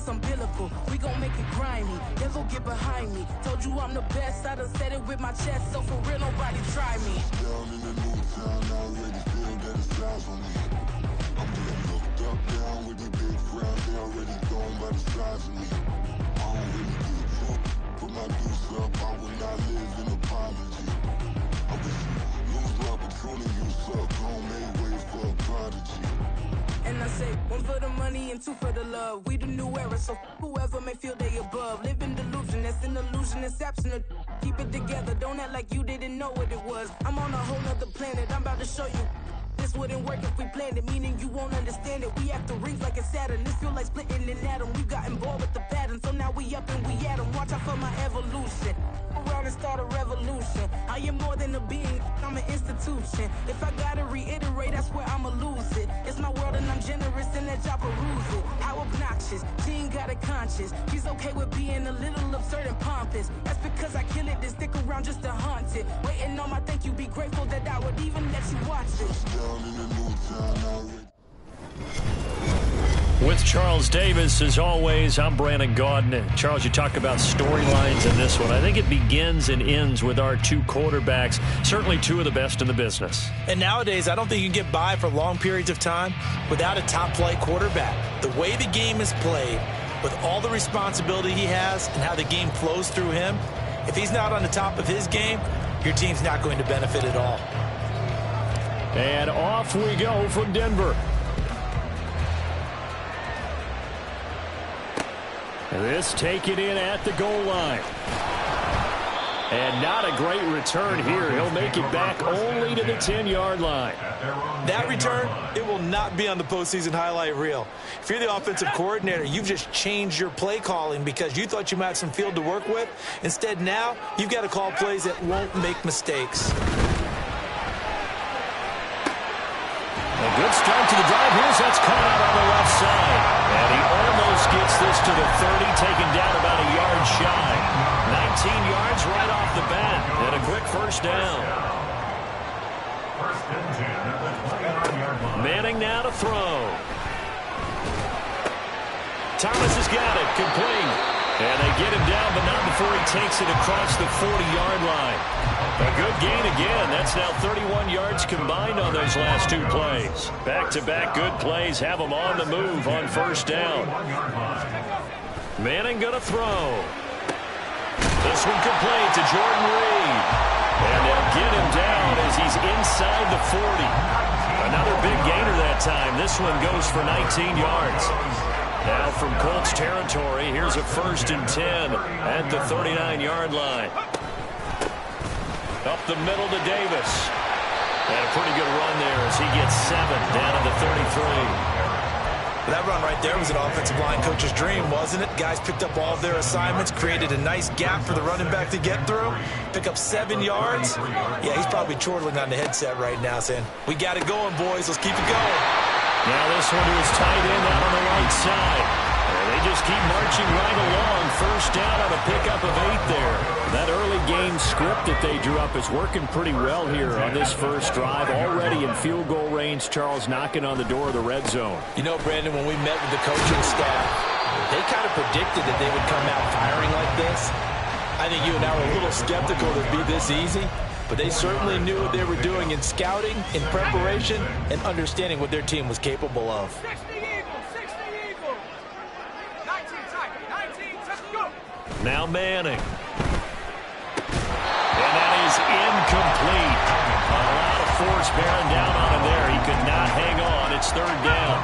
it's umbilical. We gon' make it grimy, never get behind me. Told you I'm the best, I done said it with my chest. So for real, nobody try me. Down in the new town, I already feel that it's eyes on me. I'm getting looked up, down with these big crowds. They already gone by the size of me. I don't really give a fuck, put my deuce up. I will not live in apology. I wish you lose my opportunity, you suck. Homemade way for a prodigy. And I say, one for the money and two for the love. We the new era, so whoever may feel they above. Live in delusion, that's an illusion, it's absent. Keep it together, don't act like you didn't know what it was. I'm on a whole nother planet, I'm about to show you. This wouldn't work if we planned it, meaning you won't understand it. We have to rings like it's Saturn. This feel like splitting an atom. We got involved with the pattern, so now we up and we at 'em. Watch out for my evolution. Around and start a revolution. I am more than a being, I'm an institution. If I gotta reiterate, that's where I'ma lose it. It's my world and I'm generous and that y'all peruse it. How obnoxious, she ain't got a conscience. She's okay with being a little absurd and pompous. That's because I kill it, then stick around just to haunt it. Waiting on my thank you, be grateful that I would even let you watch it. Down in the new town, I already. With Charles Davis, as always, I'm Brandon Gaudin. Charles, you talk about storylines in this one. I think it begins and ends with our two quarterbacks, certainly two of the best in the business. And nowadays, I don't think you can get by for long periods of time without a top-flight quarterback. The way the game is played, with all the responsibility he has and how the game flows through him, if he's not on the top of his game, your team's not going to benefit at all. And off we go from Denver. This taken in at the goal line. And not a great return here. He'll make it back only to the 10-yard line. That return, it will not be on the postseason highlight reel. If you're the offensive coordinator, you've just changed your play calling because you thought you might have some field to work with. Instead, now, you've got to call plays that won't make mistakes. A good start to the drive. Here's that's caught out on the left side. And he almost gets this to the 30, taken down about a yard shy. 19 yards right off the bat. And a quick first down. Manning now to throw. Thomas has got it. Complete. And they get him down, but not before he takes it across the 40-yard line. A good gain again. That's now 31 yards combined on those last two plays. Back-to-back good plays have them on the move on first down. Manning going to throw. This one complete to Jordan Reed. And they'll get him down as he's inside the 40. Another big gainer that time. This one goes for 19 yards. Now from Colts territory, here's a 1st and 10 at the 39-yard line. Up the middle to Davis. And a pretty good run there as he gets 7 down to the 33. That run right there was an offensive line coach's dream, wasn't it? Guys picked up all of their assignments, created a nice gap for the running back to get through, pick up 7 yards. Yeah, he's probably chortling on the headset right now saying, we got it going, boys. Let's keep it going. Now this one is tight end out on the right side. And they just keep marching right along. First down on a pickup of 8 there. That early game script that they drew up is working pretty well here on this first drive. Already in field goal range, Charles knocking on the door of the red zone. You know, Brandon, when we met with the coaching staff, they kind of predicted that they would come out firing like this. I think you and I were a little skeptical that it'd be this easy. But they certainly knew what they were doing in scouting, in preparation, and understanding what their team was capable of. 60 Eagles. 19 tight. 19, let's go. Now Manning. And that is incomplete. A lot of force bearing down on him there. He could not hang on. It's 3rd down.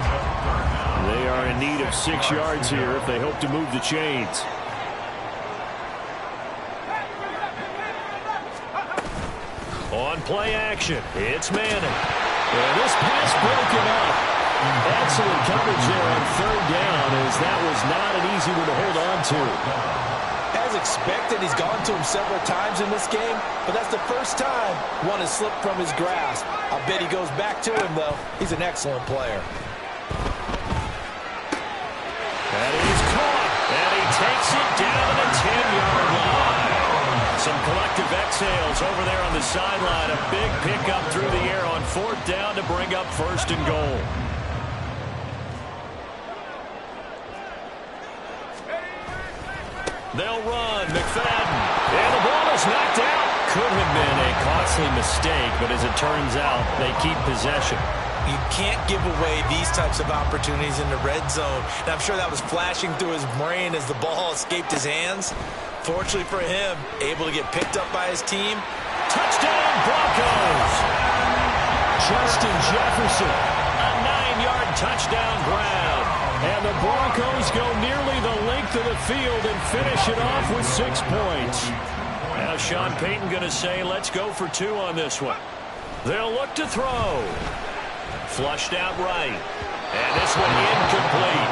They are in need of 6 yards here if they hope to move the chains. On play action, it's Manning. And this pass broken up. Excellent coverage there on 3rd down, as that was not an easy one to hold on to. As expected, he's gone to him several times in this game, but that's the first time one has slipped from his grasp. I bet he goes back to him, though. He's an excellent player. That is caught, and he takes it down to the 10-yard line. Some collective exhales over there on the sideline. A big pickup through the air on 4th down to bring up 1st and goal. They'll run. McFadden. And the ball is knocked out. Could have been a costly mistake, but as it turns out, they keep possession. You can't give away these types of opportunities in the red zone. And I'm sure that was flashing through his brain as the ball escaped his hands. Fortunately for him, able to get picked up by his team. Touchdown, Broncos! Justin Jefferson, a 9-yard touchdown grab. And the Broncos go nearly the length of the field and finish it off with 6 points. Now Sean Payton going to say, let's go for 2 on this one. They'll look to throw. Flushed out right. And this one incomplete.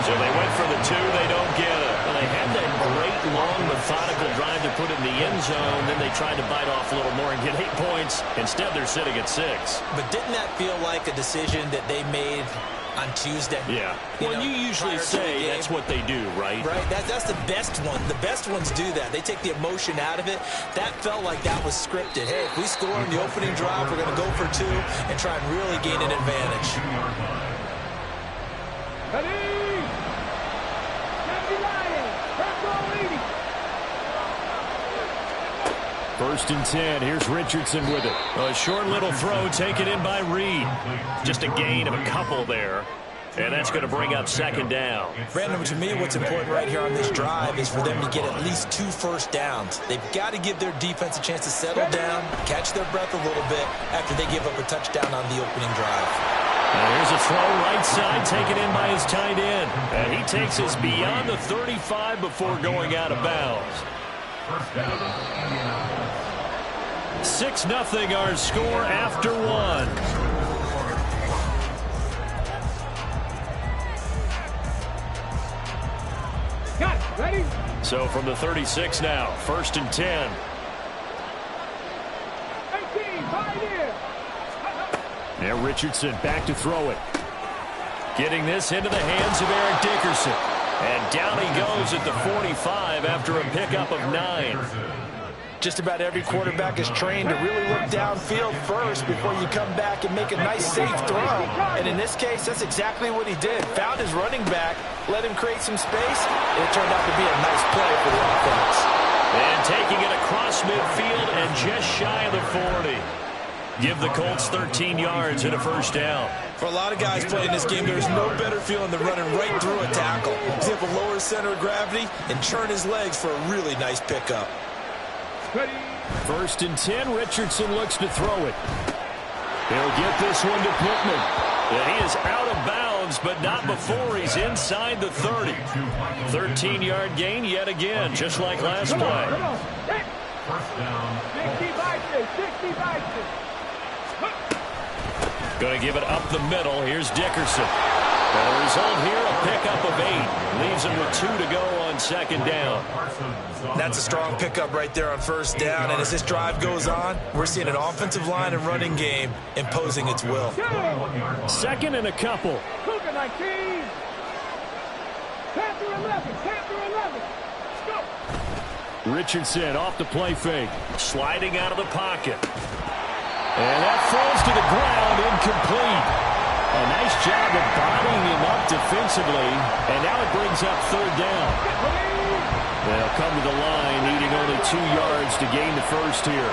So they went for the 2. They don't get it. Well, they had that great, long, methodical drive to put in the end zone. Then they tried to bite off a little more and get 8 points. Instead, they're sitting at 6. But didn't that feel like a decision that they made on Tuesday? Yeah. Well, you usually say that's what they do, right? Right. That's the best one. The best ones do that. They take the emotion out of it. That felt like that was scripted. Hey, if we score in the opening drive, we're going to go for 2 and try and really gain an advantage. First and 10. Here's Richardson with it. A short little throw taken in by Reed. Just a gain of a couple there. And that's going to bring up 2nd down. Brandon, to me, what's important right here on this drive is for them to get at least 2 first downs. They've got to give their defense a chance to settle down, catch their breath a little bit after they give up a touchdown on the opening drive. Here's a throw right side taken in by his tight end. And he takes us beyond the 35 before going out of bounds. 6-0 our score after 1. Got it. Ready? So from the 36 now, 1st and 10. 18, right here. Now Richardson back to throw it. Getting this into the hands of Eric Dickerson. And down he goes at the 45 after a pickup of 9. Just about every quarterback is trained to really look downfield first before you come back and make a nice, safe throw. And in this case, that's exactly what he did. Found his running back, let him create some space, and it turned out to be a nice play for the offense. And taking it across midfield and just shy of the 40. Give the Colts 13 yards and a first down. For a lot of guys playing this game, there's no better feeling than running right through a tackle. He's able to lower his center of gravity and churn his legs for a really nice pickup. Ready? 1st and 10, Richardson looks to throw it. He'll get this one to Pittman. And he is out of bounds, but not before he's inside the 30. 13-yard gain yet again, just like last play. Come on. First down. 60 Going to give it up the middle. Here's Dickerson. And the result here, a pickup of 8. Leaves him with 2 to go on 2nd down. That's a strong pickup right there on 1st down. And as this drive goes on, we're seeing an offensive line and running game imposing its will. 2nd and a couple. Cougar 19. 10 through 11. 10 through 11. Let's go. Richardson off the play fake. Sliding out of the pocket. And that falls to the ground, incomplete. A nice job of bodying him up defensively. And now it brings up 3rd down. They'll come to the line, needing only 2 yards to gain the first here.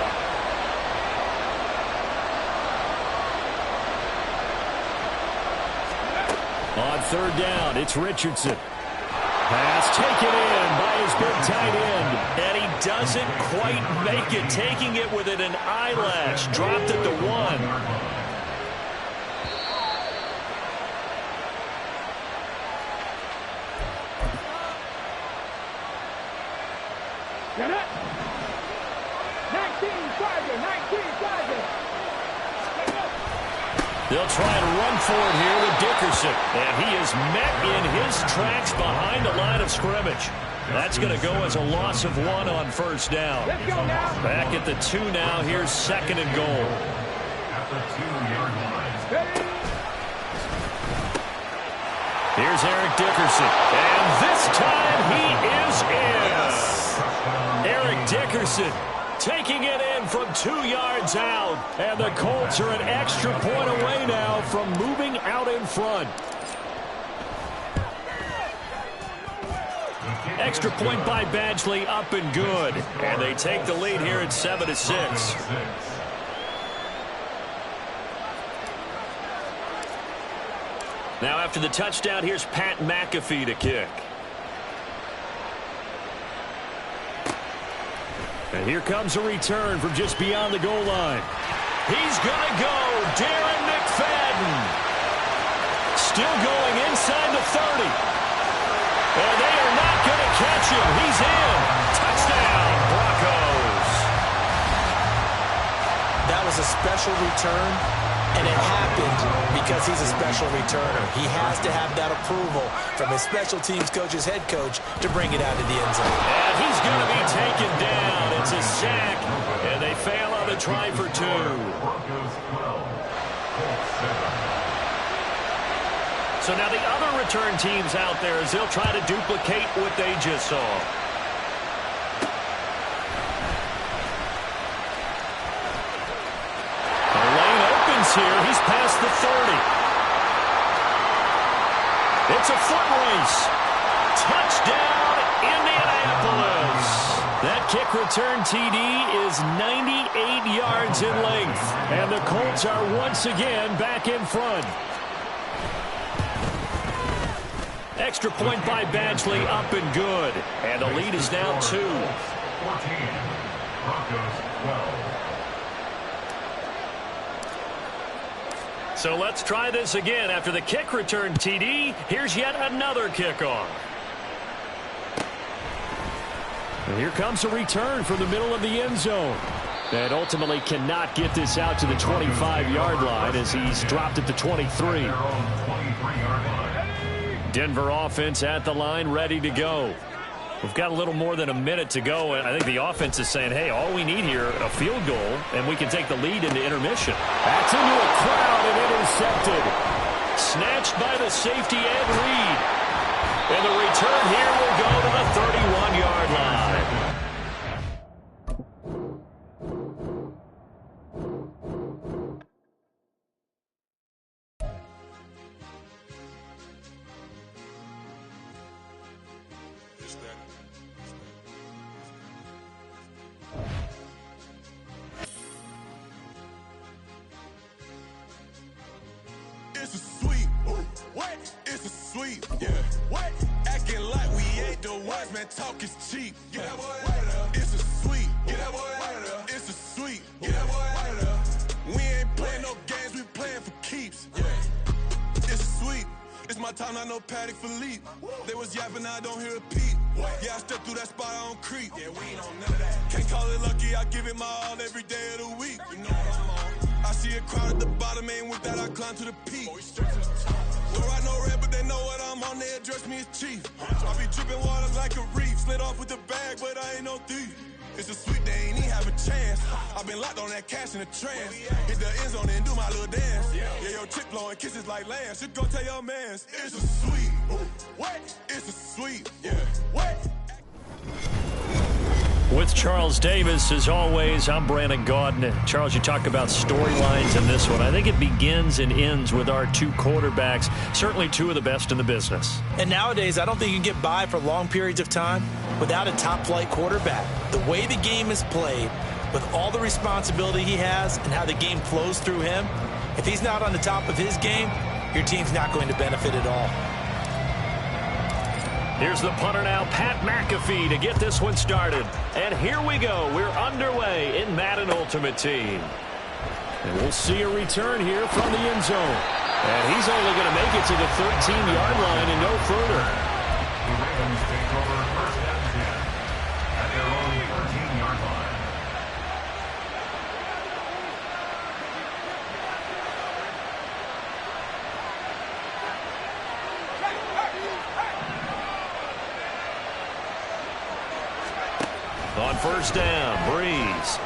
On 3rd down, it's Richardson. Pass taken in by his big tight end. And he doesn't quite make it, taking it within an eyelash. Dropped it to 1. Get it. 19 Tiger. 19 Tiger. They'll try and run for it here with Dickerson. And he is met in his tracks behind the line of scrimmage. That's going to go as a loss of 1 on 1st down. Let's go now. Back at the 2 now. Here's 2nd and goal. At the 2-yard line. Ready? Here's Eric Dickerson. And this time he is in. Eric Dickerson taking it in from 2 yards out. And the Colts are an extra point away now from moving out in front. Extra point by Badgley, up and good. And they take the lead here at 7-6. Now after the touchdown, here's Pat McAfee to kick. And here comes a return from just beyond the goal line. He's going to go. Darren McFadden. Still going inside the 30. And they are not going to catch him. He's in. Touchdown, Broncos. That was a special return, and it happened because he's a special returner. He has to have that approval from his special teams coach's head coach to bring it out of the end zone. And he's going to be taken down. It's a sack, and they fail on the try for 2. So now the other return teams out there as they'll try to duplicate what they just saw. The lane opens here. He's past the 30. It's a foot race. Touchdown, Indianapolis. That kick return TD is 98 yards in length. And the Colts are once again back in front. Extra point by Badgley, up and good. And the lead is now 2. 14. Broncos 12. So let's try this again. After the kick return TD, here's yet another kickoff. And here comes a return from the middle of the end zone. And ultimately cannot get this out to the 25-yard line as he's dropped at the 23. Denver offense at the line, ready to go. We've got a little more than a minute to go, and I think the offense is saying, hey, all we need here, a field goal, and we can take the lead into intermission. That's into a crowd and intercepted. Snatched by the safety Ed Reed. And the return here will go to the 31-yard line. It's a sweep. What? It's a sweep. Yeah. What? Acting like we ain't the ones, man. Talk is cheap. Get that boy out of there. It's a sweep. Get that boy out of there. It's a sweep. Get that boy out of there. We ain't playing no games. We playing for keeps. Yeah. It's a sweep. It's my time. I know Paddock Philippe. They was yapping. I don't hear a peep. Yeah, I step through that spot. I don't creep. Yeah, we ain't on none of that. Can't call it lucky. I give it my all every day of the week. You know what I'm on. I see a crowd at the bottom, ain't with that, I climb to the peak. Don't ride no red, but they know what I'm on, they address me as chief. I be dripping water like a reef, slid off with the bag, but I ain't no thief. It's a sweep, they ain't even have a chance. I've been locked on that cash in a trance. Hit the end zone and do my little dance. Yeah, your chick blowing kisses like Lance. Should go tell your mans. It's a sweep. What? It's a sweep. Yeah. What? With Charles Davis, as always, I'm Brandon Gaudin. Charles, you talk about storylines in this one. I think it begins and ends with our 2 quarterbacks, certainly 2 of the best in the business. And nowadays, I don't think you can get by for long periods of time without a top-flight quarterback. The way the game is played, with all the responsibility he has and how the game flows through him, if he's not on the top of his game, your team's not going to benefit at all. Here's the punter now, Pat McAfee, to get this one started. And here we go. We're underway in Madden Ultimate Team. And we'll see a return here from the end zone. And he's only going to make it to the 13-yard line and no further. The Ravens take over first and 10 at their own 13-yard line. On first down, Breeze.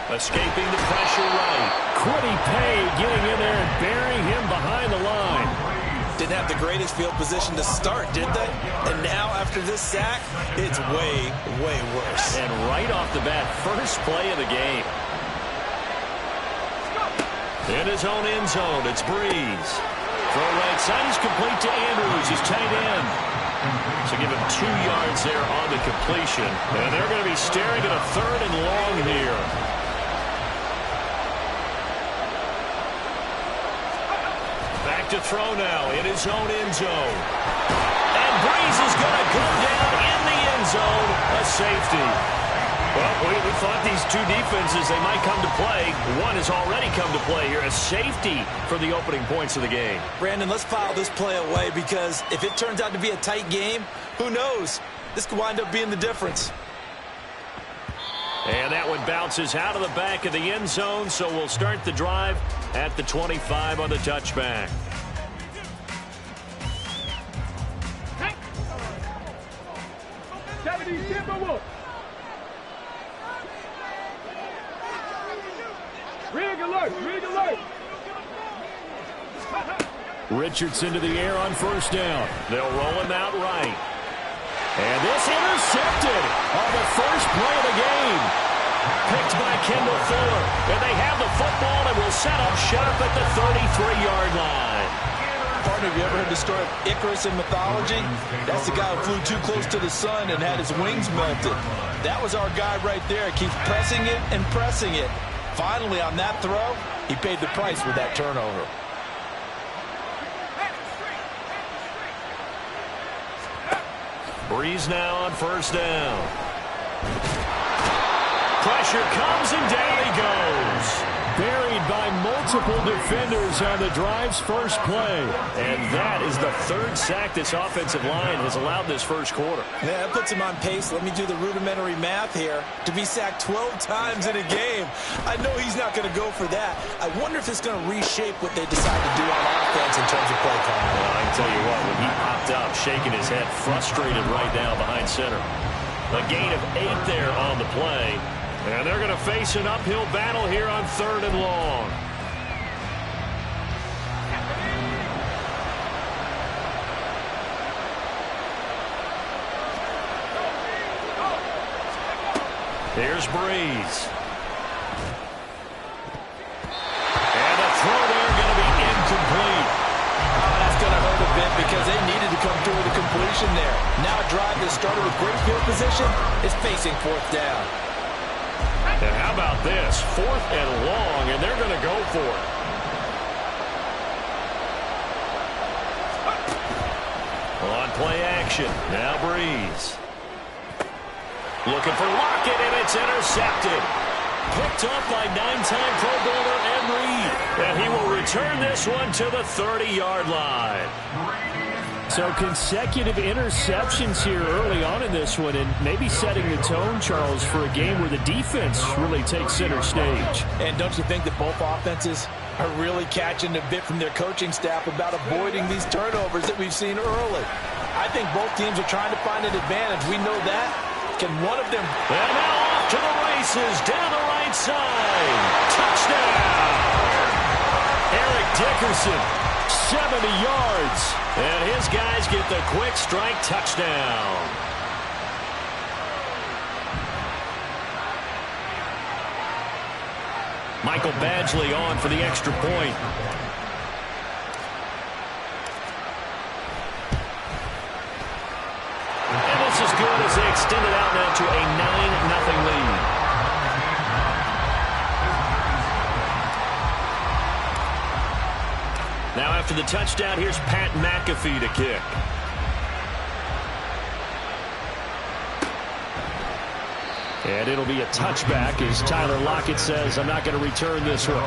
Escaping the pressure right. Quiddy Pay getting in there and burying him behind the line. Didn't have the greatest field position to start, did they? And now, after this sack, it's way, way worse. And right off the bat, first play of the game. In his own end zone, it's Breeze. Throw right side, he's complete to Andrews, his tight end. So give him 2 yards there on the completion. And they're going to be staring at a 3rd and long here. Back to throw now in his own end zone. And Breeze is going to go down in the end zone. A safety. Well, we thought these two defenses, they might come to play. One has already come to play here. A safety for the opening points of the game. Brandon, let's file this play away because if it turns out to be a tight game, who knows? This could wind up being the difference. And that one bounces out of the back of the end zone, so we'll start the drive at the 25 on the touchback. Rig alert! Rig alert! Richardson to the air on 1st down. They'll roll him out right. And this intercepted on the first play of the game. Picked by Kendall Fuller. And they have the football and will set up shop at the 33-yard line. Partner, have you ever heard the story of Icarus in mythology? That's the guy who flew too close to the sun and had his wings melted. That was our guy right there. Keeps pressing it and pressing it. Finally, on that throw, he paid the price with that turnover. Breeze now on 1st down. Pressure comes and down he goes. Buried by multiple defenders on the drive's first play. And that is the 3rd sack this offensive line has allowed this first quarter. Yeah, that puts him on pace. Let me do the rudimentary math here. To be sacked 12 times in a game. I know he's not going to go for that. I wonder if it's going to reshape what they decide to do on offense in terms of play calling. Well, I can tell you what, when he popped up, shaking his head, frustrated right now behind center. A gain of 8 there on the play. And they're going to face an uphill battle here on 3rd and long. Here's Breeze. And the throw there going to be incomplete. Oh, that's going to hurt a bit because they needed to come through with a completion there. Now a drive that started with great field position is facing 4th down. And how about this? 4th and long, and they're going to go for it. On play action. Now Breeze. Looking for Lockett, and it's intercepted. Picked up by 9-time Pro Bowler Ed Reed. And he will return this one to the 30-yard line. So consecutive interceptions here early on in this one, and maybe setting the tone, Charles, for a game where the defense really takes center stage. And don't you think that both offenses are really catching a bit from their coaching staff about avoiding these turnovers that we've seen early? I think both teams are trying to find an advantage. We know that. Can one of them... And now off to the races, down the right side. Touchdown! Eric Dickerson, 70 yards. And his guys get the quick strike touchdown. Michael Badgley on for the extra point. And this is good as they extend it out now to a 9-0 lead. Now after the touchdown, here's Pat McAfee to kick. And it'll be a touchback as Tyler Lockett says, I'm not going to return this one.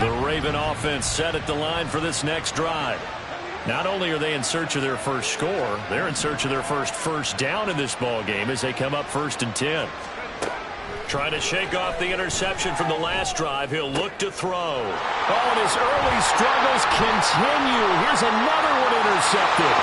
The Raven offense set at the line for this next drive. Not only are they in search of their first score, they're in search of their first down in this ball game as they come up 1st and 10. Trying to shake off the interception from the last drive. He'll look to throw. Oh, and his early struggles continue. Here's another one intercepted.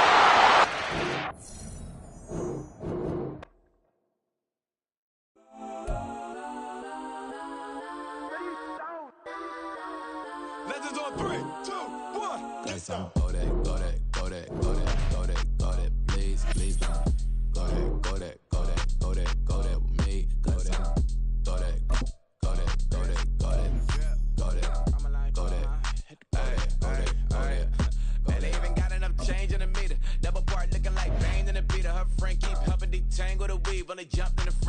Legends on 3, 2, 1. Let's go. Go that, go that, go that, go that, go that, go that, please, please don't. Go that, go that, go that, go that, go that with me. Go that, go that, go that, go that, go that, go that, go that.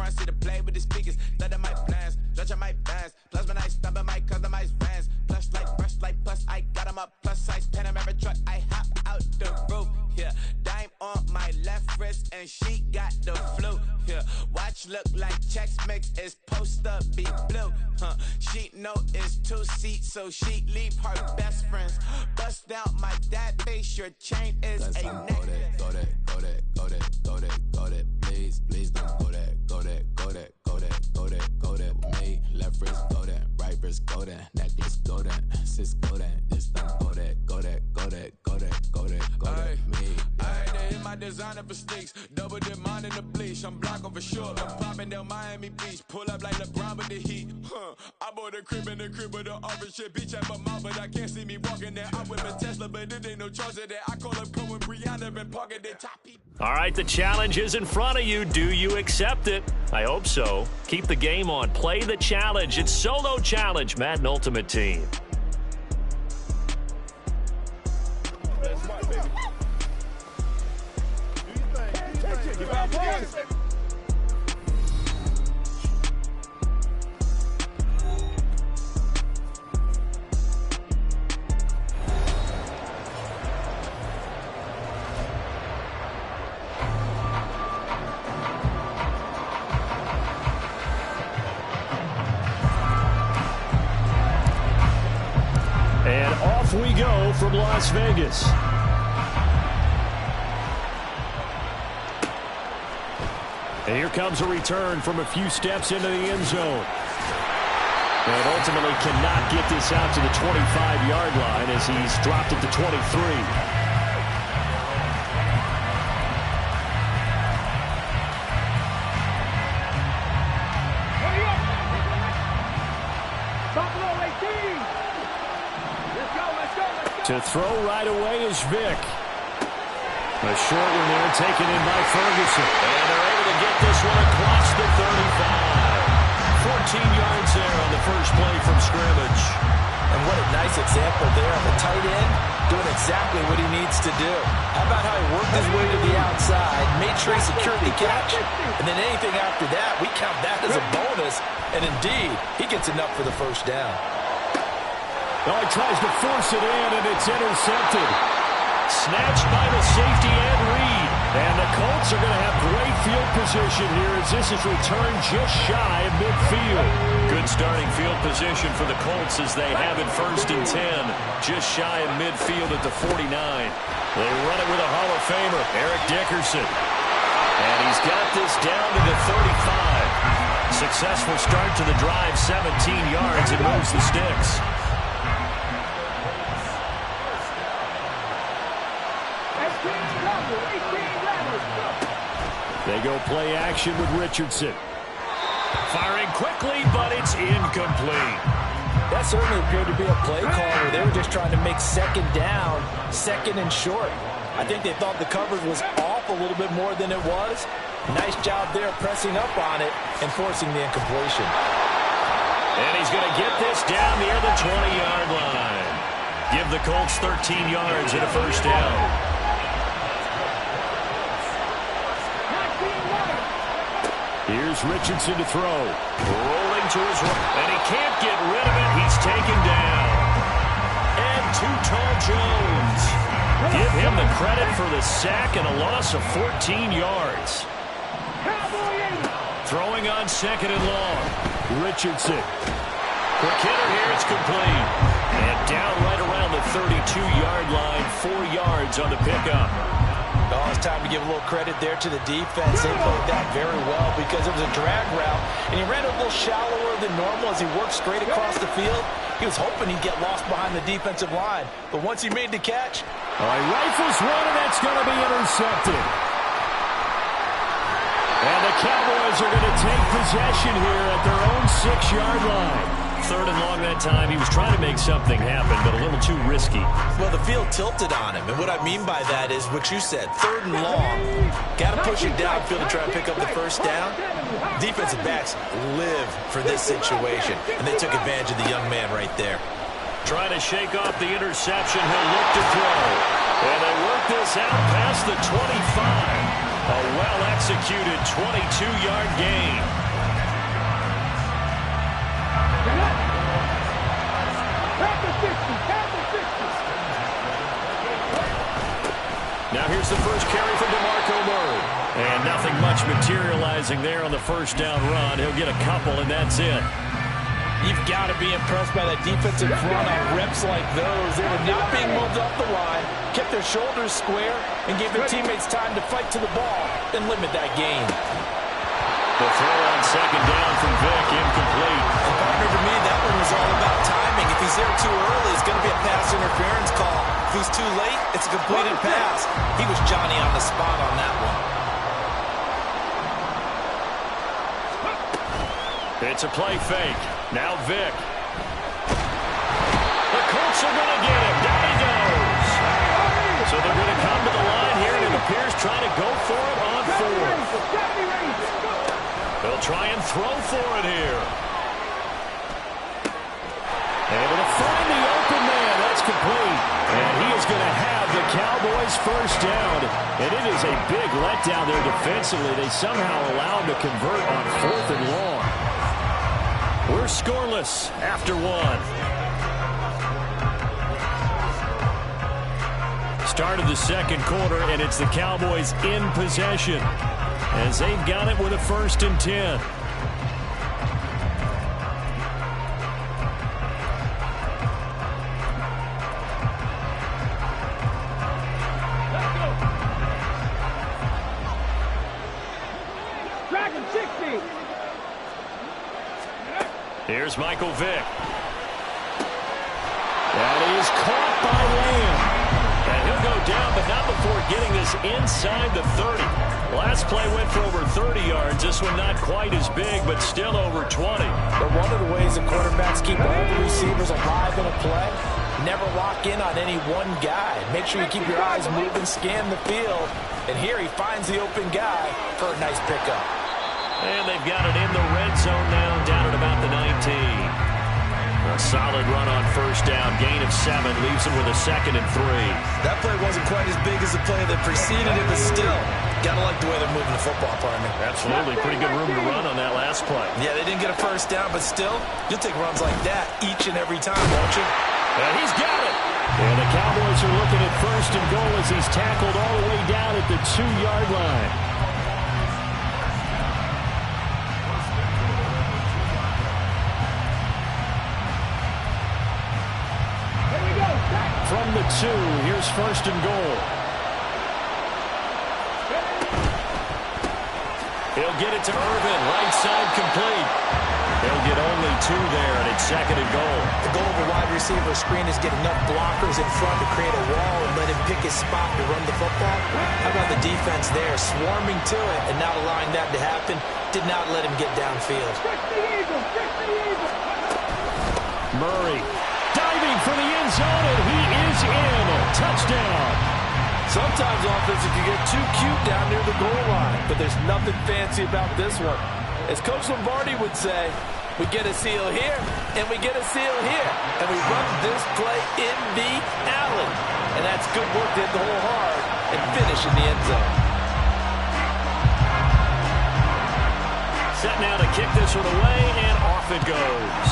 wanna see the play with the speakers. That my plans, judge my bands. Plus when I stop at my customized vans. Plus like brush like plus I got them up. Plus size Panamera truck. I hop out the roof. Yeah, dime on my left wrist and she got the flu. Yeah, watch look like Chex Mix is supposed to be blue. She know it's 2 seats, so she leave her best friends. Bust down my dad face. Your chain is a neck. Go that, go that, go that, go that, go that. Please, please don't go that, go that, go that, go that, go that, go that with me. Left wrist go that, right wrist go that, necklace go that, sis go that, just don't go that, go that, go that, go that, go that, go that with me. I had to hit my designer for sneaks, double dip mine in the bleach. I'm blocking for sure. I'm popping down Miami Beach, pull up like LeBron with the heat. I bought a crib in the crib with the office shit. Beach at my mouth, but I can't see me walking there. I whip a Tesla, but it ain't no charge of that. I call up Cohen, Brianna, and parking their top people. All right, the challenge is in front of you. Do you accept it? I hope so. Keep the game on. Play the challenge. It's Solo Challenge, Madden Ultimate Team. And off we go from Las Vegas. And here comes a return from a few steps into the end zone. And ultimately cannot get this out to the 25-yard line as he's dropped it to 23. To throw right away is Vic. A short one there taken in by Ferguson. And they're able to get this one across the 35. 14 yards there on the first play from scrimmage. And what a nice example there of a tight end doing exactly what he needs to do. How about how he worked his way to the outside, made sure he secured the catch, and then anything after that, we count that as a bonus. And indeed, he gets enough for the first down. Oh, he tries to force it in, and it's intercepted. Snatched by the safety and Reed. And the Colts are going to have great field position here as this is returned just shy of midfield. Good starting field position for the Colts as they have it 1st and 10. Just shy of midfield at the 49. They run it with a Hall of Famer, Eric Dickerson. And he's got this down to the 35. Successful start to the drive, 17 yards, and moves the sticks. They go play action with Richardson. Firing quickly, but it's incomplete. That certainly appeared to be a play call where they were just trying to make second down, second and short. I think they thought the coverage was off a little bit more than it was. Nice job there pressing up on it and forcing the incompletion. And he's going to get this down near the 20-yard line. Give the Colts 13 yards and a first down. Here's Richardson to throw. Rolling to his right. And he can't get rid of it. He's taken down. And Too Tall Jones. Give him the credit for the sack and a loss of 14 yards. Throwing on 2nd and long. Richardson. Quick hitter here. It's complete. And down right around the 32-yard line. 4 yards on the pickup. Oh, it's time to give a little credit there to the defense. They played that very well because it was a drag route, and he ran a little shallower than normal as he worked straight across the field. He was hoping he'd get lost behind the defensive line, but once he made the catch... All right, rifles one, and that's going to be intercepted. And the Cowboys are going to take possession here at their own 6-yard line. 3rd and long that time. He was trying to make something happen, but a little too risky. Well, the field tilted on him, and what I mean by that is what you said, 3rd and long. Got to push it downfield to try to pick up the first down. Defensive backs live for this situation, and they took advantage of the young man right there. Trying to shake off the interception. He'll look to throw. And they work this out past the 25. A well-executed 22-yard gain. Now here's the first carry for DeMarco Murray. And nothing much materializing there on the first down run. He'll get a couple, and that's it. You've got to be impressed by that defensive front on reps like those. They were not being moved off the line, kept their shoulders square, and gave their teammates time to fight to the ball and limit that gain. The throw on second down from Vick, incomplete. And partner, to me, that one was all about timing. If he's there too early, it's going to be a pass interference call. If he's too late, it's a completed pass. He was Johnny on the spot on that one. It's a play fake. Now Vick. The Colts are going to get him. Down he goes. So they're going to come to the line here, and it appears trying to go for it on fourth. They'll try and throw for it here. Able to find the open man. That's complete. And he is going to have the Cowboys first down. And it is a big letdown there defensively. They somehow allow him to convert on 4th and long. We're scoreless after one. Start of the second quarter, and it's the Cowboys in possession as they've got it with a 1st and 10. Dragon 60. Here's Michael Vick. That is caught by Lamb. And he'll go down, but not before getting this inside the 30. Last play went for over 30 yards. This one not quite as big, but still over 20. But one of the ways the quarterbacks keep all the receivers alive in a play, never lock in on any one guy. Make sure you keep your eyes moving, scan the field. And here he finds the open guy for a nice pickup. And they've got it in the red zone now, down at about the 19. A solid run on first down. Gain of 7 leaves him with a 2nd and 3. That play wasn't quite as big as the play that preceded it, but still, gotta like the way they're moving the football, partner. Absolutely. Pretty good room to run on that last play. Yeah, they didn't get a first down, but still, you'll take runs like that each and every time, won't you? And he's got it. And the Cowboys are looking at 1st and goal as he's tackled all the way down at the 2-yard line. From the 2, here's 1st and goal. He'll get it to Irvin, right side complete. He'll get only 2 there, and it's 2nd and goal. The goal of a wide receiver screen is get enough blockers in front to create a wall and let him pick his spot to run the football. How about the defense there, swarming to it and not allowing that to happen? Did not let him get downfield. Murray diving for the end zone, and he is in. Touchdown. Sometimes offenses can get too cute down near the goal line, but there's nothing fancy about this one. As Coach Lombardi would say, we get a seal here, and we get a seal here, and we run this play in the alley. And that's good work to hit the hole hard and finish in the end zone. Set now to kick this one away, and off it goes.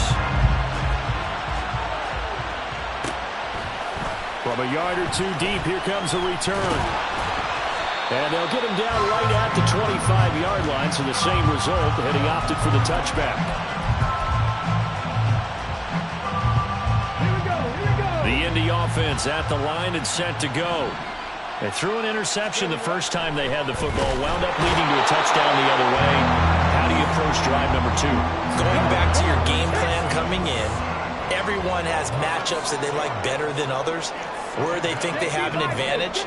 From a yard or 2 deep, here comes a return. And they'll get him down right at the 25-yard line, so the same result, and he opted for the touchback. The Indy offense at the line and set to go. They threw an interception the first time they had the football, wound up leading to a touchdown the other way. How do you approach drive number 2? Going back to your game plan coming in, everyone has matchups that they like better than others. Where they think they have an advantage,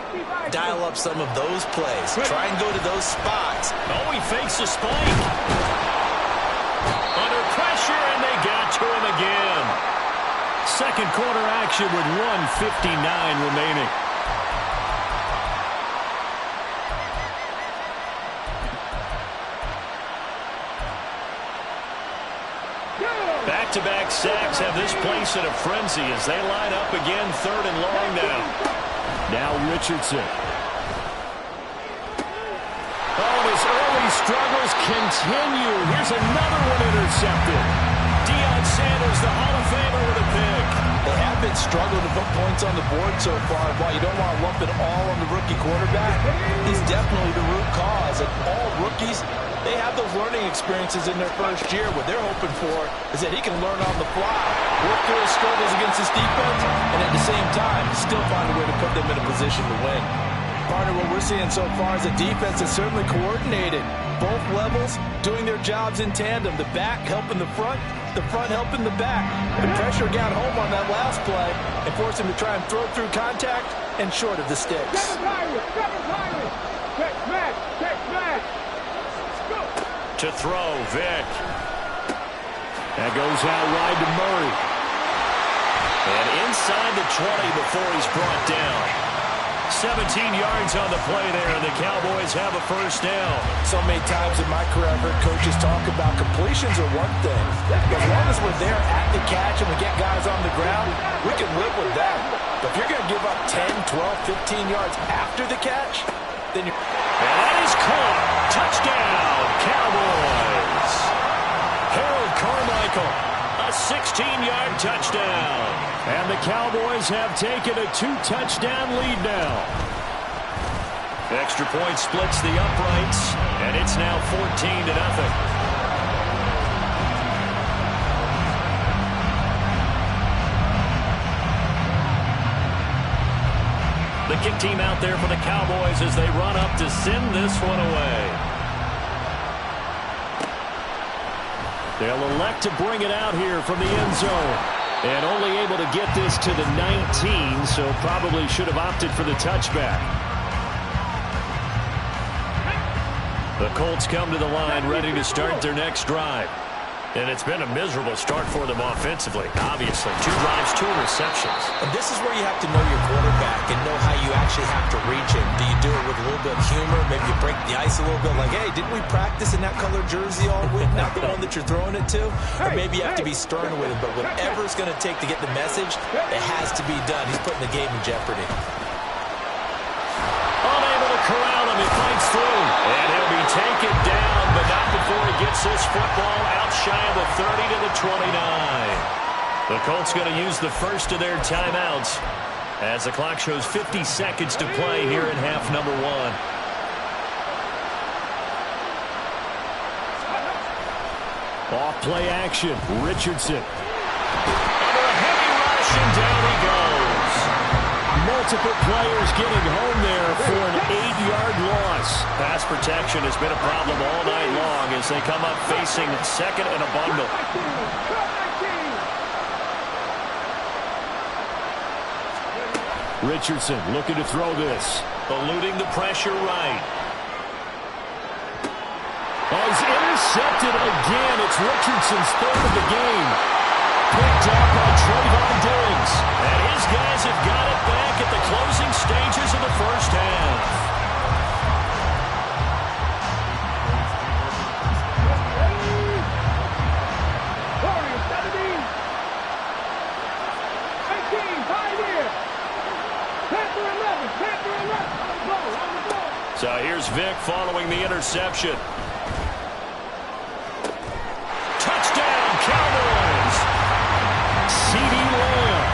dial up some of those plays. Try and go to those spots. Oh, he fakes a spike. Under pressure, and they got to him again. Second quarter action with 1:59 remaining. Back-to-back sacks have this place in a frenzy as they line up again, 3rd and long now. Now Richardson. struggles continue. Here's another one intercepted. Deion Sanders, the Hall of Famer, with a pick. They have been struggling to put points on the board so far. While you don't want to lump it all on the rookie quarterback, he's definitely the root cause. And all rookies, they have those learning experiences in their first year. What they're hoping for is that he can learn on the fly, work through his struggles against his defense, and at the same time, still find a way to put them in a position to win. Partner, what we're seeing so far is the defense is certainly coordinated. Both levels doing their jobs in tandem. The back helping the front helping the back. The pressure got home on that last play and forced him to try and throw through contact and short of the sticks. To throw, Vic. That goes out wide to Murray. And inside the 20 before he's brought down. 17 yards on the play there, and the Cowboys have a first down. So many times in my career, I've heard coaches talk about completions are one thing. As long as we're there at the catch and we get guys on the ground, we can live with that. But if you're going to give up 10, 12, 15 yards after the catch, then you're... And that is caught. Touchdown, Cowboys. Harold Carmichael, a 16-yard touchdown. And the Cowboys have taken a 2-touchdown lead now. Extra point splits the uprights, and it's now 14-0. The kick team out there for the Cowboys as they run up to send this one away. They'll elect to bring it out here from the end zone. And only able to get this to the 19, so probably should have opted for the touchback. The Colts come to the line ready to start their next drive. And it's been a miserable start for them offensively, obviously. 2 drives, 2 receptions. And this is where you have to know your quarterback and know how you actually have to reach him. Do you do it with a little bit of humor? Maybe you break the ice a little bit, like, hey, didn't we practice in that colored jersey all week? Not the one that you're throwing it to? Or maybe you have to be stern with him. But whatever it's going to take to get the message, it has to be done. He's putting the game in jeopardy. Unable to corral him. He fights through. And he'll be taken down, but not before he gets this football out shy of the 30 to the 29. The Colts going to use the first of their timeouts as the clock shows 50 seconds to play here in half number 1. Off play action. Richardson. Under a heavy rush, and down he goes. Multiple players getting home there for an 8-yard loss. Pass protection has been a problem all night long as they come up facing second and a bundle. Richardson looking to throw this. Eluding the pressure right. Oh, he's intercepted again. It's Richardson's 3rd of the game. Picked up by Trayvon Diggs. And his guys have got it back at the closing stages of the first half. So here's Vic following the interception. Touchdown, Cowboys! CeeDee Lamb.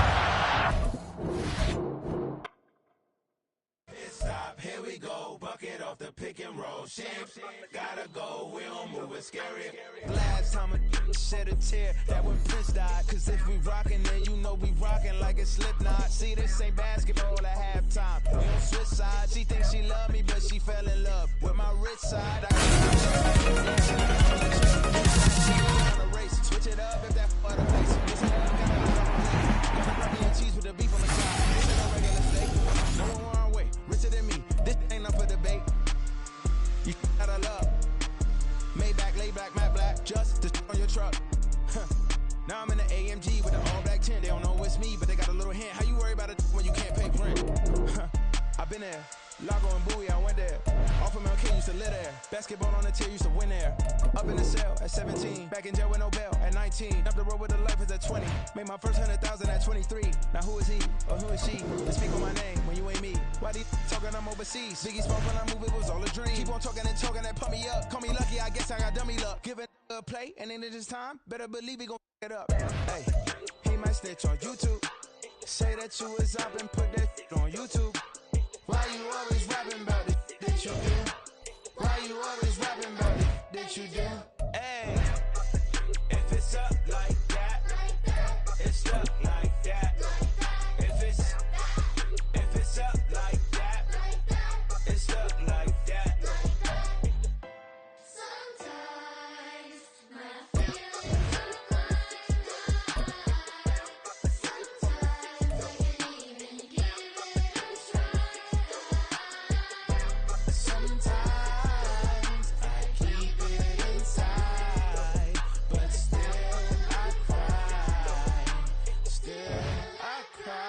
Stop, here we go. Bucket off the pick and roll. Champs, gotta go. We don't move it scary. Last time a shed a tear, that when Prince died. Cause if we rockin', then you know we rockin' like a Slipknot. See, this ain't basketball at halftime. We don't switch sides. She thinks she love me, but she fell in love with my rich side. Switch it up if that for the place. Cheese with the beef on the side. This ain't no regular steak. No one wrong way. Richer than me. This ain't up for debate. You out of love. Maybach, lay back, matte black. Just to on your truck. Now I'm in the AMG with the all black tint. They don't know it's me, but they got a little hint. How you worry about it when you can't pay rent? I've been there. Lago and Bowie, I went there. Off of Mount King, used to live there. Basketball on the tier, used to win there. Up in the cell at 17. Back in jail with no bail at 19. Up the road with the life is at 20. Made my first 100,000 at 23. Now who is he or who is she? To speak on my name when you ain't me. Why these talking I'm overseas? Biggie spoke when I move, it was all a dream. Keep on talking and talking and pump me up. Call me lucky, I guess I got dummy luck. Give it a play and then it's time. Better believe he gon' it up. Hey, he might snitch on YouTube. Say that you was up and put that on YouTube. Why you always rapping about it that you do? Why you always rapping about it that you do? Hey, if it's up like that, it's up like that. If it's up like that, it's up like that. Sometimes my feelings are blind. Sometimes I can't even give it a try. Sometimes I keep it inside, but still I cry. Still I cry.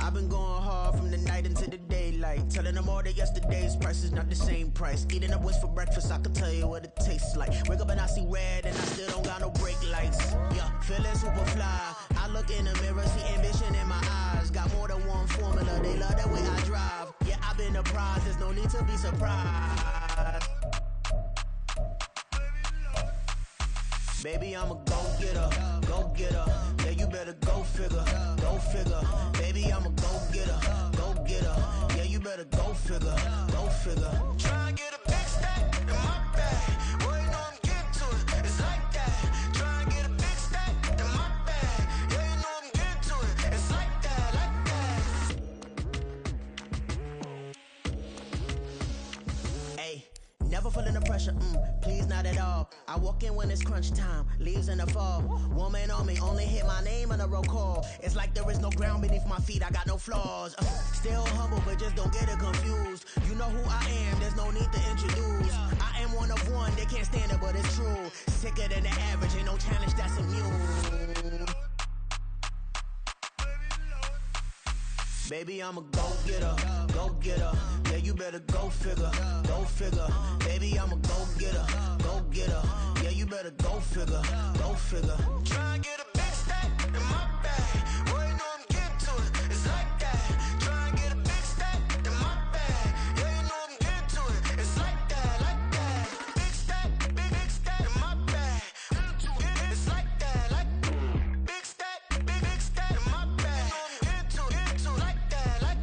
I've been going hard from the night into the daylight. Telling them all that yesterday's price is not the same price. Eating up wings for breakfast, I can tell you what it tastes like. Wake up and I see red and I still don't got no brake lights. Yeah, feeling super fly. I look in the mirror, see ambition in my eyes. Got more than one formula, they love the way I drive. Yeah, I've been the prize, there's no need to be surprised. Baby, I'm a go-getter, go-getter. Yeah, you better go figure, go figure. Baby, I'm a go-getter, go-getter. Yeah, you better go figure, go figure. Try and get a big stack in my bag. Boy, you know I'm getting to it. It's like that. Try and get a big stack in my bag. Yeah, you know I'm getting to it. It's like that, like that. Hey, never feeling the pressure, please not at all. I walk in when it's crunch time, leaves in the fall. Woman on me, only hit my name on a roll call. It's like there is no ground beneath my feet, I got no flaws. Still humble, but just don't get it confused. You know who I am, there's no need to introduce. I am one of one, they can't stand it, but it's true. Sicker than the average, ain't no challenge that's immune. Baby, I'm a go-getter, go-getter. Yeah, you better go figure, go figure. Baby, I'm a go-getter, go-getter. Yeah, you better go figure, go figure. Try and get a big stack in my bag. Boy, you know I'm getting to it. It's like that. Try and get a big stack in my bag. Yeah, you know I'm getting to it. It's like that, like that. Big stack, big stack in my bag. It's like that, like big stack in my bag. You know I'm getting to it, like that, like.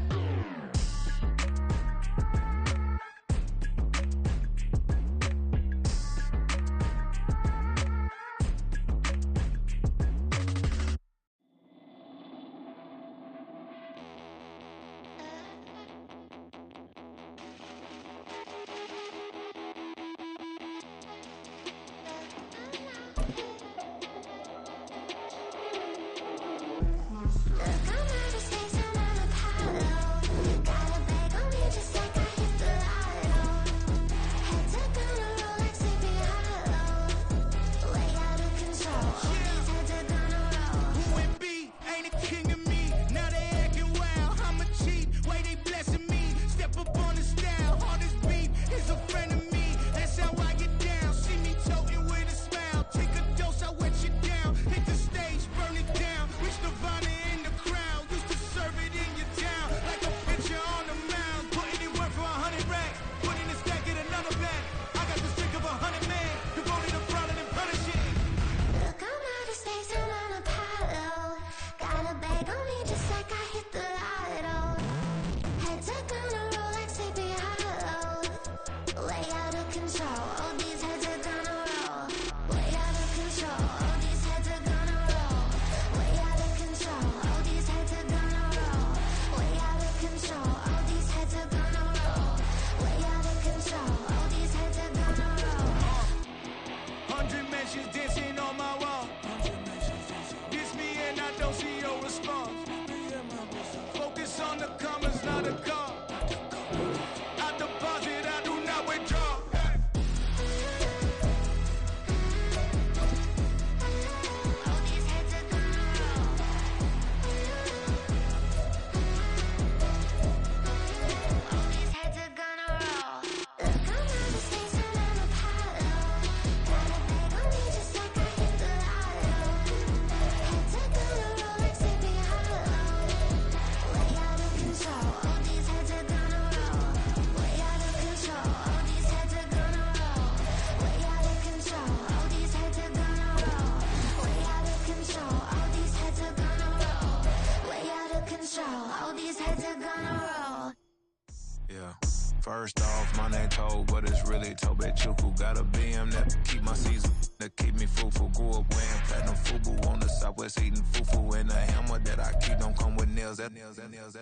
First off, my name Toe, but it's really Tobe Chuku. Got a BM that keep my season, that keep me fufu. Grew up wearing platinum fubu on the Southwest eating fufu. And the hammer that I keep don't come with nails.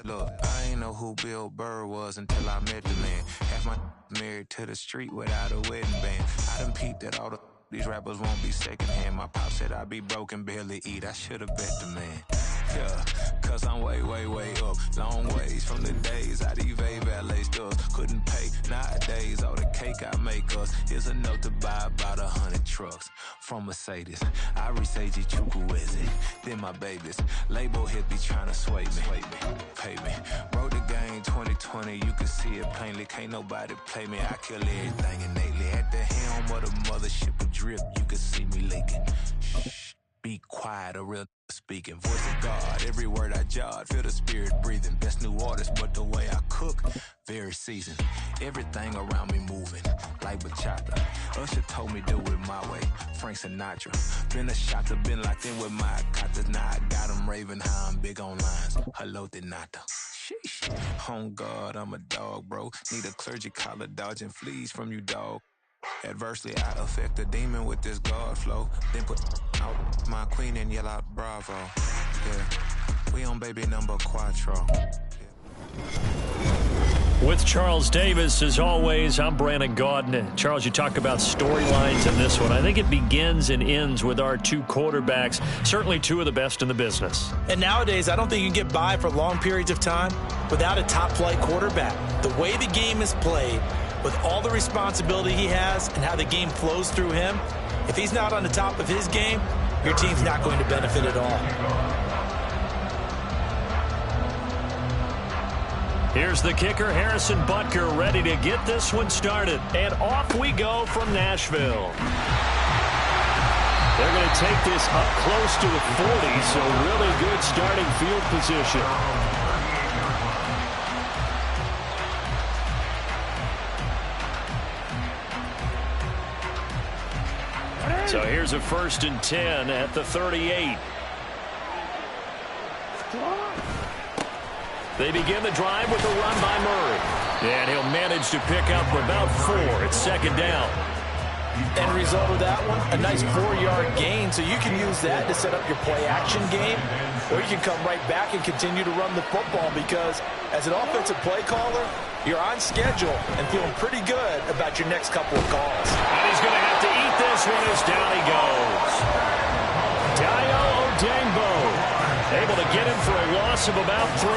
Look, I ain't know who Bill Burr was until I met the man. Half my married to the street without a wedding band. I done peeped at all these rappers won't be secondhand. My pop said I'd be broken, barely eat. I should've bet the man. Yeah, cause I'm way, way, way up. Long ways from the days I evade valet stores. Couldn't pay nowadays. All the cake I make us is enough to buy about 100 trucks from Mercedes. I resage Chukwueze, then my babies. Label hit be trying to sway me, pay me. Wrote the game 2020, you can see it plainly. Can't nobody play me. I kill everything innately. At the helm of the mothership of drip, you can see me leaking. Shh, be quiet, a real speaking. Voice of God, every word I jot. Feel the spirit breathing. Best new artist, but the way I cook, very seasoned. Everything around me moving, like bachata. Usher told me do it my way. Frank Sinatra. Been a shotter, been locked in with my katas. Now I got them raving how I'm big on lines. Hello, Denata. Sheesh. On God, I'm a dog, bro. Need a clergy collar, dodging fleas from you, dog. Adversely, I affect a demon with this God flow. Then put out my queen and yell out bravo. Yeah, we on baby number quattro. With Charles Davis, as always, I'm Brandon Gaudin. Charles, you talk about storylines in this one. I think it begins and ends with our two quarterbacks, certainly two of the best in the business. And nowadays, I don't think you can get by for long periods of time without a top-flight quarterback. The way the game is played, with all the responsibility he has and how the game flows through him, if he's not on the top of his game, your team's not going to benefit at all. Here's the kicker, Harrison Butker, ready to get this one started. And off we go from Nashville. They're going to take this up close to the 40, so really good starting field position. So here's a 1st and 10 at the 38. They begin the drive with a run by Murray. And he'll manage to pick up about 4. It's 2nd down. End result of that one, a nice 4-yard gain. So you can use that to set up your play-action game, or you can come right back and continue to run the football because as an offensive play caller, you're on schedule and feeling pretty good about your next couple of calls. And he's going to have to eat this one as down he goes. Dayo Odengbo able to get him for a loss of about 3.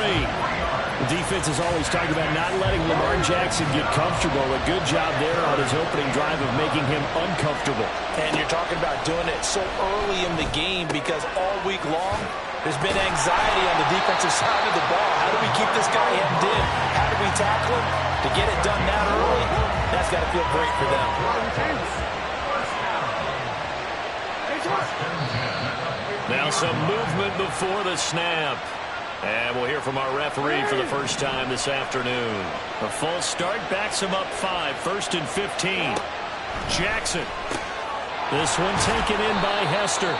The defense is always talking about not letting Lamar Jackson get comfortable. A good job there on his opening drive of making him uncomfortable. And you're talking about doing it so early in the game because all week long, there's been anxiety on the defensive side of the ball. How do we keep this guy hemmed in? How do we tackle him? To get it done that early, that's got to feel great for them. Now some movement before the snap. And we'll hear from our referee for the first time this afternoon. A full start backs him up 5, 1st and 15. Jackson. This one taken in by Hester.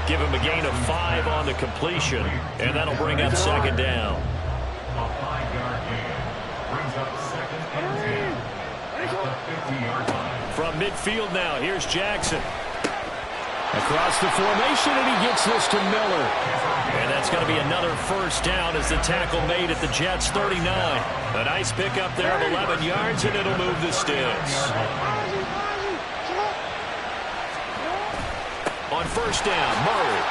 Give him a gain of 5 on the completion, and that'll bring up 2nd down. A 5-yard gain brings up 2nd and 10 at the 50-yard line. From midfield now, here's Jackson. Across the formation, and he gets this to Miller. And that's going to be another 1st down as the tackle made at the Jets' 39. A nice pickup there of 11 yards, and it'll move the sticks. On 1st down, Murray.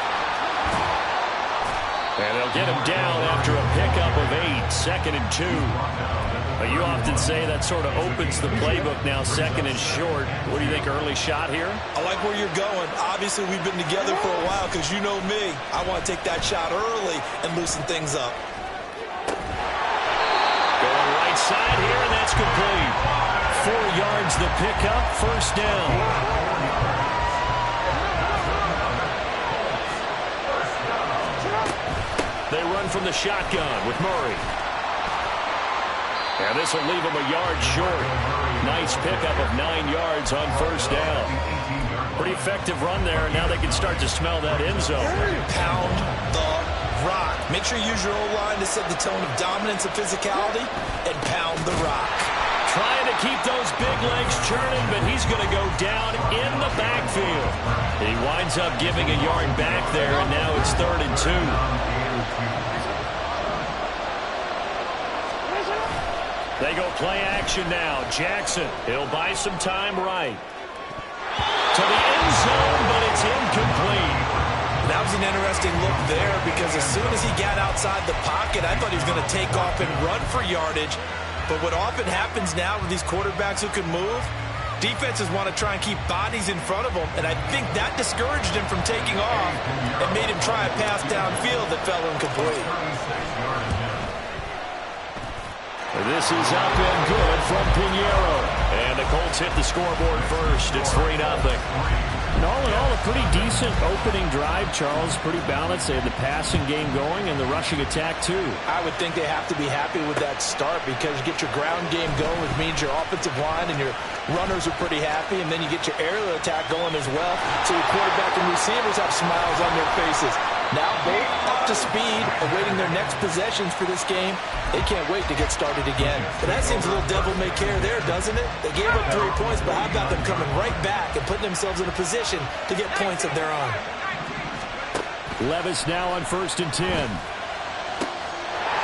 And they'll get him down after a pickup of 8, 2nd and 2. But you often say that sort of opens the playbook now, 2nd and short. What do you think, early shot here? I like where you're going. Obviously, we've been together for a while because you know me. I want to take that shot early and loosen things up. Going right side here, and that's complete. 4 yards the pickup, 1st down. They run from the shotgun with Murray. And this will leave him a yard short. Nice pickup of 9 yards on 1st down. Pretty effective run there, and now they can start to smell that end zone. Pound the rock. Make sure you use your O-line to set the tone of dominance and physicality, and pound the rock. trying to keep those big legs churning, but he's going to go down in the backfield. He winds up giving a yard back there, and now it's 3rd and 2. They go play action now. Jackson, he'll buy some time right. To the end zone, but it's incomplete. That was an interesting look there because as soon as he got outside the pocket, I thought he was going to take off and run for yardage. But what often happens now with these quarterbacks who can move, defenses want to try and keep bodies in front of them, and I think that discouraged him from taking off and made him try a pass downfield that fell incomplete. This is up and good from Pinheiro. And the Colts hit the scoreboard first. It's 3-0. And all in all, a pretty decent opening drive, Charles. Pretty balanced. They had the passing game going and the rushing attack, too. I would think they have to be happy with that start because you get your ground game going, which means your offensive line and your runners are pretty happy, and then you get your aerial attack going as well. So your quarterback and receivers have smiles on their faces. Now both up to speed, awaiting their next possessions for this game. They can't wait to get started again. But that seems a little devil-may-care there, doesn't it? They gave up 3 points, but how about them coming right back and putting themselves in a position to get points of their own? Levis now on 1st and 10.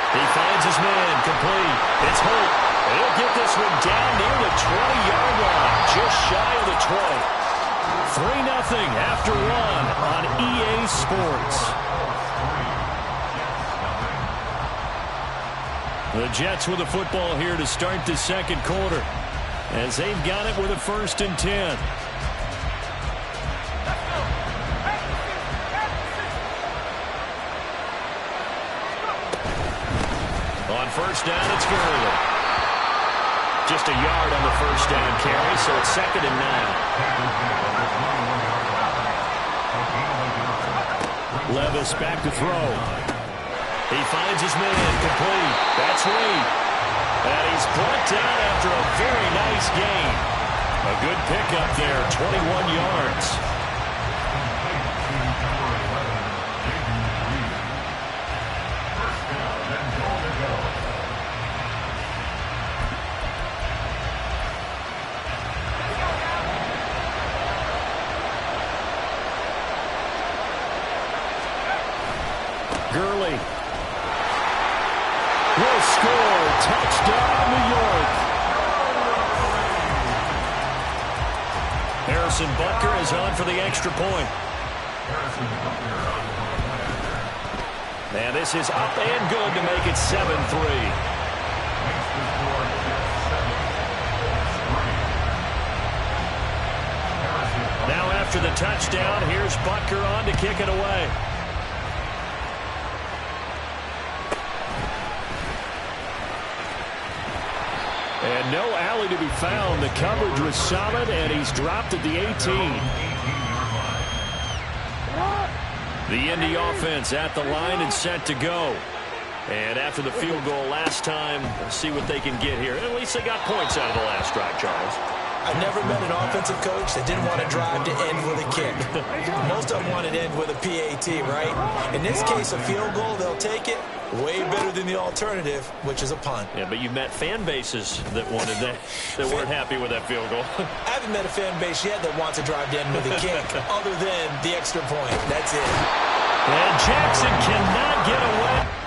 He finds his man, complete. It's Holt. He'll get this one down near the 20-yard line, just shy of the 20. 3-0 after 1 on EA Sports. The Jets with the football here to start the second quarter, as they've got it with a 1st and 10. On 1st down, it's Gurley. Just a yard on the 1st down carry, so it's 2nd and 9. Levis back to throw. He finds his man, complete. That's Reed. And he's brought down after a very nice gain. A good pickup there, 21 yards. Gurley will score. Touchdown, New York. Harrison Butker is on for the extra point. And this is up and good to make it 7-3. Now after the touchdown, here's Butker on to kick it away. And no alley to be found. The coverage was solid, and he's dropped at the 18. The Indy offense at the line and set to go. And after the field goal last time, let's see what they can get here. At least they got points out of the last drive, Charles. I've never met an offensive coach that didn't want to drive to end with a kick. Most of them want to end with a PAT, right? In this case, a field goal, they'll take it. Way better than the alternative, which is a punt. Yeah, but you met fan bases that wanted that weren't happy with that field goal. I haven't met a fan base yet that wants to drive to end with a kick, other than the extra point. That's it. And Jackson cannot get away.